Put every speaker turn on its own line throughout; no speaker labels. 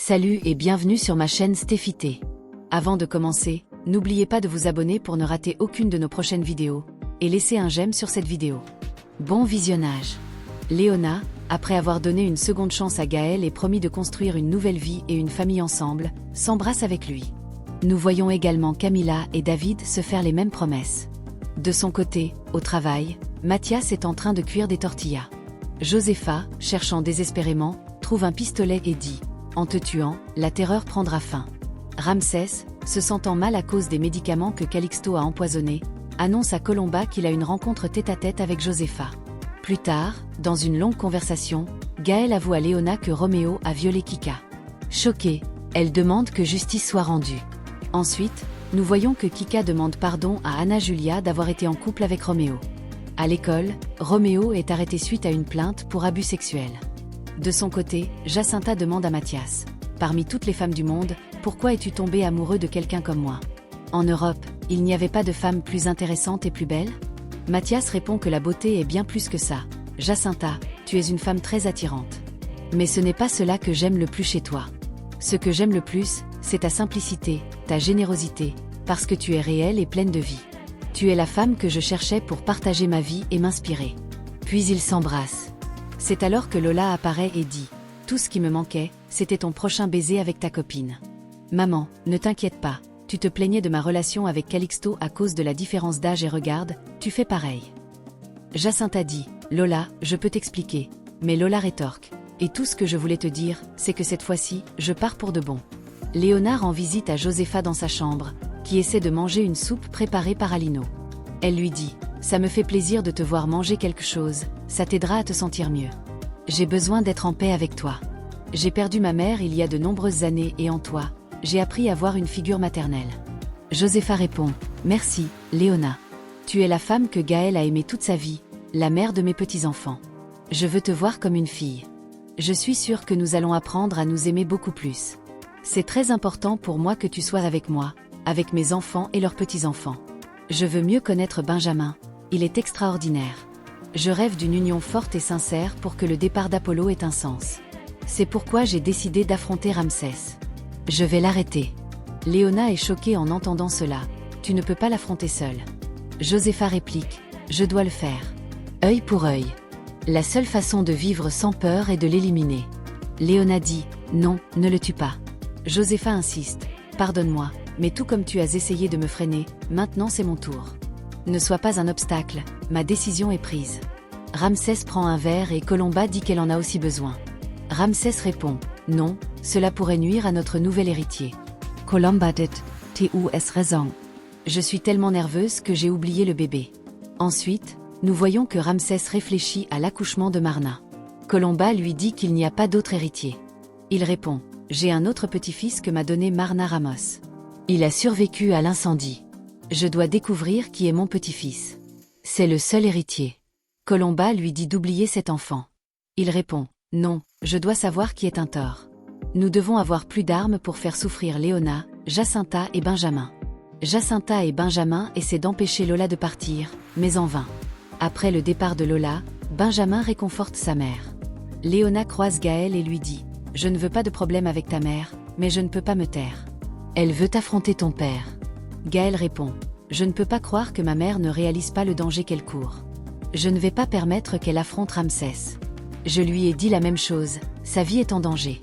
Salut et bienvenue sur ma chaîne Stéphité. Avant de commencer, n'oubliez pas de vous abonner pour ne rater aucune de nos prochaines vidéos, et laissez un j'aime sur cette vidéo. Bon visionnage. Léona, après avoir donné une seconde chance à Gaël et promis de construire une nouvelle vie et une famille ensemble, s'embrasse avec lui. Nous voyons également Camilla et David se faire les mêmes promesses. De son côté, au travail, Mathias est en train de cuire des tortillas. Josefa, cherchant désespérément, trouve un pistolet et dit « En te tuant, la terreur prendra fin ». Ramsès, se sentant mal à cause des médicaments que Calixto a empoisonnés, annonce à Colomba qu'il a une rencontre tête-à-tête avec Josefa. Plus tard, dans une longue conversation, Gaël avoue à Léona que Roméo a violé Kika. Choquée, elle demande que justice soit rendue. Ensuite, nous voyons que Kika demande pardon à Anna Julia d'avoir été en couple avec Roméo. À l'école, Roméo est arrêté suite à une plainte pour abus sexuels. De son côté, Jacinta demande à Mathias « Parmi toutes les femmes du monde, pourquoi es-tu tombé amoureux de quelqu'un comme moi ? En Europe, il n'y avait pas de femme plus intéressante et plus belle ?» Mathias répond que la beauté est bien plus que ça. « Jacinta, tu es une femme très attirante. Mais ce n'est pas cela que j'aime le plus chez toi. Ce que j'aime le plus, c'est ta simplicité, ta générosité, parce que tu es réelle et pleine de vie. Tu es la femme que je cherchais pour partager ma vie et m'inspirer. » Puis ils s'embrassent. C'est alors que Lola apparaît et dit « Tout ce qui me manquait, c'était ton prochain baiser avec ta copine. Maman, ne t'inquiète pas, tu te plaignais de ma relation avec Calixto à cause de la différence d'âge et regarde, tu fais pareil. » Jacinta dit « Lola, je peux t'expliquer. » Mais Lola rétorque « Et tout ce que je voulais te dire, c'est que cette fois-ci, je pars pour de bon. » Léona rend visite à Josefa dans sa chambre, qui essaie de manger une soupe préparée par Alino. Elle lui dit « Ça me fait plaisir de te voir manger quelque chose, ça t'aidera à te sentir mieux. J'ai besoin d'être en paix avec toi. J'ai perdu ma mère il y a de nombreuses années et en toi, j'ai appris à voir une figure maternelle. » Josefa répond « Merci, Léona. Tu es la femme que Gaël a aimée toute sa vie, la mère de mes petits-enfants. Je veux te voir comme une fille. Je suis sûre que nous allons apprendre à nous aimer beaucoup plus. C'est très important pour moi que tu sois avec moi, avec mes enfants et leurs petits-enfants. Je veux mieux connaître Benjamin. Il est extraordinaire. Je rêve d'une union forte et sincère pour que le départ d'Apollo ait un sens. C'est pourquoi j'ai décidé d'affronter Ramsès. Je vais l'arrêter. » Léona est choquée en entendant cela. « Tu ne peux pas l'affronter seule. » Josefa réplique « Je dois le faire. Œil pour œil. La seule façon de vivre sans peur est de l'éliminer. » Léona dit « Non, ne le tue pas. » Josefa insiste « Pardonne-moi, mais tout comme tu as essayé de me freiner, maintenant c'est mon tour. Ne sois pas un obstacle, ma décision est prise. » Ramsès prend un verre et Colomba dit qu'elle en a aussi besoin. Ramsès répond « Non, cela pourrait nuire à notre nouvel héritier. » Colomba dit « Tu as raison. Je suis tellement nerveuse que j'ai oublié le bébé. » Ensuite, nous voyons que Ramsès réfléchit à l'accouchement de Marna. Colomba lui dit qu'il n'y a pas d'autre héritier. Il répond « J'ai un autre petit-fils que m'a donné Marna Ramos. Il a survécu à l'incendie. Je dois découvrir qui est mon petit-fils. C'est le seul héritier. » Colomba lui dit d'oublier cet enfant. Il répond « Non, je dois savoir qui est un tort. Nous devons avoir plus d'armes pour faire souffrir Léona, Jacinta et Benjamin. » Jacinta et Benjamin essaient d'empêcher Lola de partir, mais en vain. Après le départ de Lola, Benjamin réconforte sa mère. Léona croise Gaël et lui dit « Je ne veux pas de problème avec ta mère, mais je ne peux pas me taire. Elle veut affronter ton père. » Gaël répond « Je ne peux pas croire que ma mère ne réalise pas le danger qu'elle court. Je ne vais pas permettre qu'elle affronte Ramsès. Je lui ai dit la même chose, sa vie est en danger.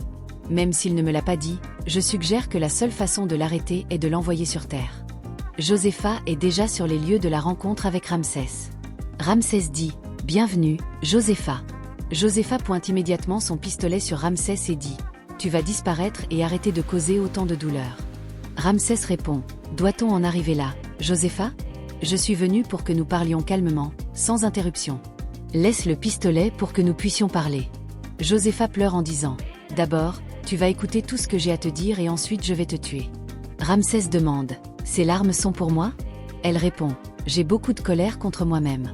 Même s'il ne me l'a pas dit, je suggère que la seule façon de l'arrêter est de l'envoyer sur terre. » Josefa est déjà sur les lieux de la rencontre avec Ramsès. Ramsès dit « Bienvenue, Josefa. » Josefa pointe immédiatement son pistolet sur Ramsès et dit « Tu vas disparaître et arrêter de causer autant de douleur. » Ramsès répond « Doit-on en arriver là, Josefa ? Je suis venu pour que nous parlions calmement, sans interruption. Laisse le pistolet pour que nous puissions parler. » Josefa pleure en disant « D'abord, tu vas écouter tout ce que j'ai à te dire et ensuite je vais te tuer. » Ramsès demande « Ces larmes sont pour moi ?» Elle répond « J'ai beaucoup de colère contre moi-même.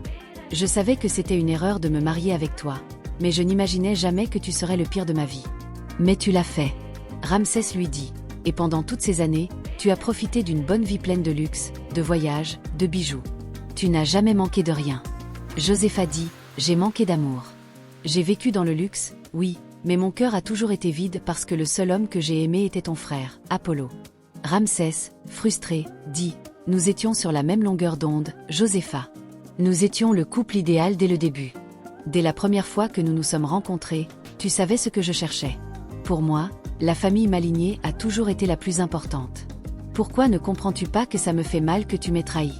Je savais que c'était une erreur de me marier avec toi, mais je n'imaginais jamais que tu serais le pire de ma vie. Mais tu l'as fait. » Ramsès lui dit « Et pendant toutes ces années, tu as profité d'une bonne vie pleine de luxe, de voyages, de bijoux. Tu n'as jamais manqué de rien. » Josefa dit « J'ai manqué d'amour. J'ai vécu dans le luxe, oui, mais mon cœur a toujours été vide parce que le seul homme que j'ai aimé était ton frère, Apollo. Ramsès, frustré, dit, nous étions sur la même longueur d'onde, Josépha. Nous étions le couple idéal dès le début. Dès la première fois que nous nous sommes rencontrés, tu savais ce que je cherchais. Pour moi, la famille Maligné a toujours été la plus importante. Pourquoi ne comprends-tu pas que ça me fait mal que tu m'aies trahi?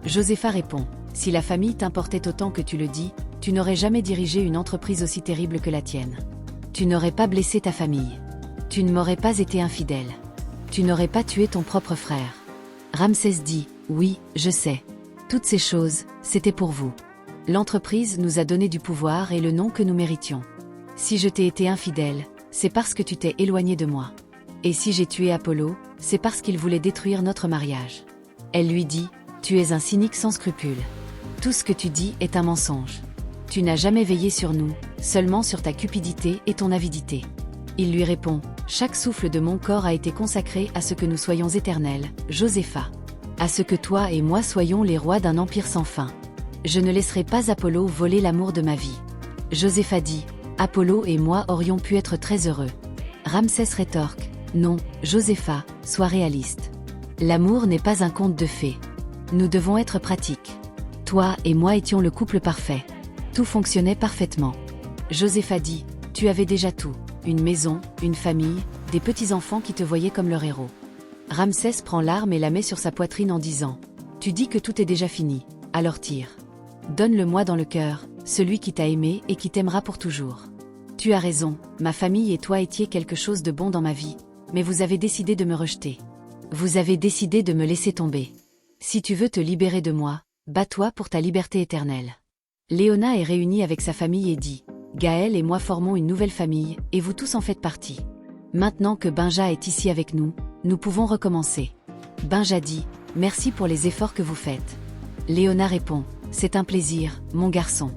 Josépha répond, si la famille t'importait autant que tu le dis, tu n'aurais jamais dirigé une entreprise aussi terrible que la tienne. Tu n'aurais pas blessé ta famille. Tu ne m'aurais pas été infidèle. Tu n'aurais pas tué ton propre frère. Ramsès dit, oui, je sais. Toutes ces choses, c'était pour vous. L'entreprise nous a donné du pouvoir et le nom que nous méritions. Si je t'ai été infidèle, c'est parce que tu t'es éloigné de moi. Et si j'ai tué Apollo, c'est parce qu'il voulait détruire notre mariage. Elle lui dit, tu es un cynique sans scrupules. Tout ce que tu dis est un mensonge. Tu n'as jamais veillé sur nous, seulement sur ta cupidité et ton avidité. Il lui répond, chaque souffle de mon corps a été consacré à ce que nous soyons éternels, Josépha. À ce que toi et moi soyons les rois d'un empire sans fin. Je ne laisserai pas Apollo voler l'amour de ma vie. Josépha dit, Apollo et moi aurions pu être très heureux. Ramsès rétorque, non, Josépha, sois réaliste. L'amour n'est pas un conte de fées. Nous devons être pratiques. Toi et moi étions le couple parfait. Tout fonctionnait parfaitement. Josépha dit, tu avais déjà tout, une maison, une famille, des petits-enfants qui te voyaient comme leur héros. Ramsès prend l'arme et la met sur sa poitrine en disant, tu dis que tout est déjà fini, alors tire. Donne-le-moi dans le cœur, celui qui t'a aimé et qui t'aimera pour toujours. Tu as raison, ma famille et toi étiez quelque chose de bon dans ma vie, mais vous avez décidé de me rejeter. Vous avez décidé de me laisser tomber. Si tu veux te libérer de moi, bats-toi pour ta liberté éternelle. Léona est réunie avec sa famille et dit, Gaël et moi formons une nouvelle famille, et vous tous en faites partie. Maintenant que Benja est ici avec nous, nous pouvons recommencer. Benja dit, merci pour les efforts que vous faites. Léona répond, c'est un plaisir, mon garçon.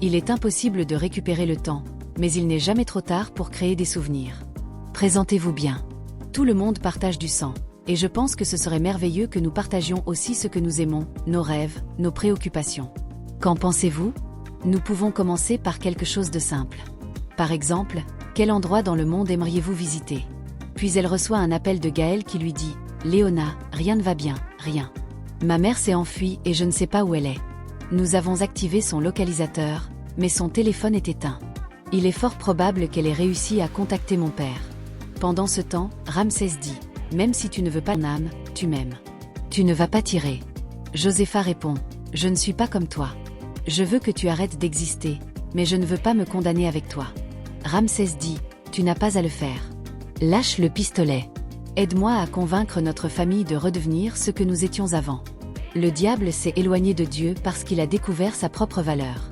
Il est impossible de récupérer le temps, mais il n'est jamais trop tard pour créer des souvenirs. Présentez-vous bien. Tout le monde partage du sang, et je pense que ce serait merveilleux que nous partagions aussi ce que nous aimons, nos rêves, nos préoccupations. Qu'en pensez-vous? Nous pouvons commencer par quelque chose de simple. Par exemple, quel endroit dans le monde aimeriez-vous visiter? Puis elle reçoit un appel de Gaël qui lui dit, Léona, rien ne va bien, rien. Ma mère s'est enfuie et je ne sais pas où elle est. Nous avons activé son localisateur, mais son téléphone est éteint. Il est fort probable qu'elle ait réussi à contacter mon père. Pendant ce temps, Ramsès dit, même si tu ne veux pas mon âme, tu m'aimes. Tu ne vas pas tirer. Josépha répond, je ne suis pas comme toi. Je veux que tu arrêtes d'exister, mais je ne veux pas me condamner avec toi. Ramsès dit, tu n'as pas à le faire. Lâche le pistolet. Aide-moi à convaincre notre famille de redevenir ce que nous étions avant. Le diable s'est éloigné de Dieu parce qu'il a découvert sa propre valeur.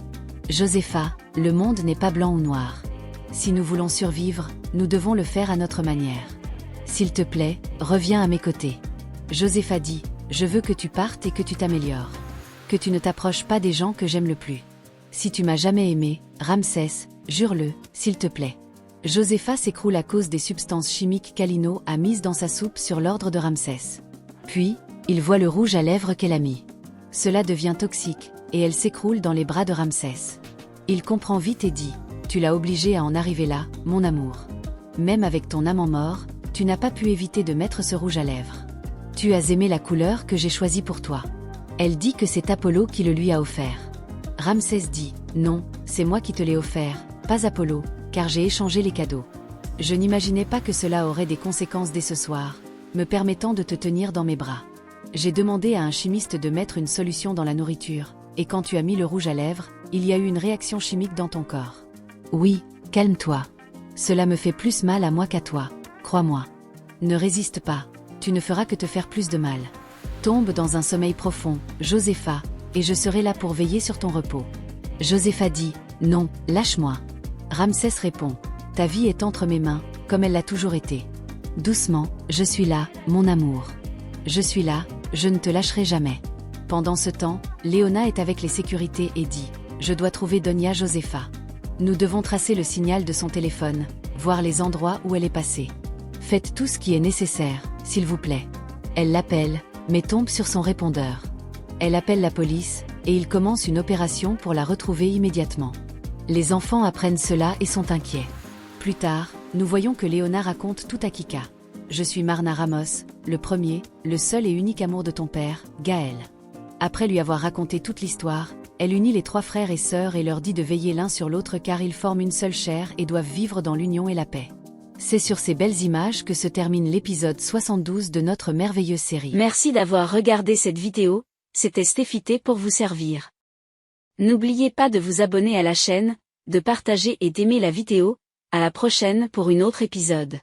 Josépha, le monde n'est pas blanc ou noir. Si nous voulons survivre, nous devons le faire à notre manière. S'il te plaît, reviens à mes côtés. Josépha dit, je veux que tu partes et que tu t'améliores. Que tu ne t'approches pas des gens que j'aime le plus. Si tu m'as jamais aimé, Ramsès, jure-le, s'il te plaît. Josépha s'écroule à cause des substances chimiques qu'Alino a mises dans sa soupe sur l'ordre de Ramsès. Puis, il voit le rouge à lèvres qu'elle a mis. Cela devient toxique, et elle s'écroule dans les bras de Ramsès. Il comprend vite et dit, tu l'as obligé à en arriver là, mon amour. Même avec ton amant mort, tu n'as pas pu éviter de mettre ce rouge à lèvres. Tu as aimé la couleur que j'ai choisie pour toi. Elle dit que c'est Apollo qui le lui a offert. Ramsès dit, non, c'est moi qui te l'ai offert, pas Apollo, car j'ai échangé les cadeaux. Je n'imaginais pas que cela aurait des conséquences dès ce soir, me permettant de te tenir dans mes bras. J'ai demandé à un chimiste de mettre une solution dans la nourriture, et quand tu as mis le rouge à lèvres, il y a eu une réaction chimique dans ton corps. Oui, calme-toi. Cela me fait plus mal à moi qu'à toi, crois-moi. Ne résiste pas, tu ne feras que te faire plus de mal. Tombe dans un sommeil profond, Josépha, et je serai là pour veiller sur ton repos. Josépha dit, non, lâche-moi. Ramsès répond, ta vie est entre mes mains, comme elle l'a toujours été. Doucement, je suis là, mon amour. Je suis là, je ne te lâcherai jamais. Pendant ce temps, Léona est avec les sécurités et dit, je dois trouver Donia Josépha. Nous devons tracer le signal de son téléphone, voir les endroits où elle est passée. Faites tout ce qui est nécessaire, s'il vous plaît. Elle l'appelle, mais tombe sur son répondeur. Elle appelle la police, et ils commencent une opération pour la retrouver immédiatement. Les enfants apprennent cela et sont inquiets. Plus tard, nous voyons que Léona raconte tout à Kika. Je suis Marna Ramos, le premier, le seul et unique amour de ton père, Gaël. Après lui avoir raconté toute l'histoire, elle unit les 3 frères et sœurs et leur dit de veiller l'un sur l'autre car ils forment une seule chair et doivent vivre dans l'union et la paix. C'est sur ces belles images que se termine l'épisode 72 de notre merveilleuse série.
Merci d'avoir regardé cette vidéo, c'était Stéphité pour vous servir. N'oubliez pas de vous abonner à la chaîne, de partager et d'aimer la vidéo, à la prochaine pour une autre épisode.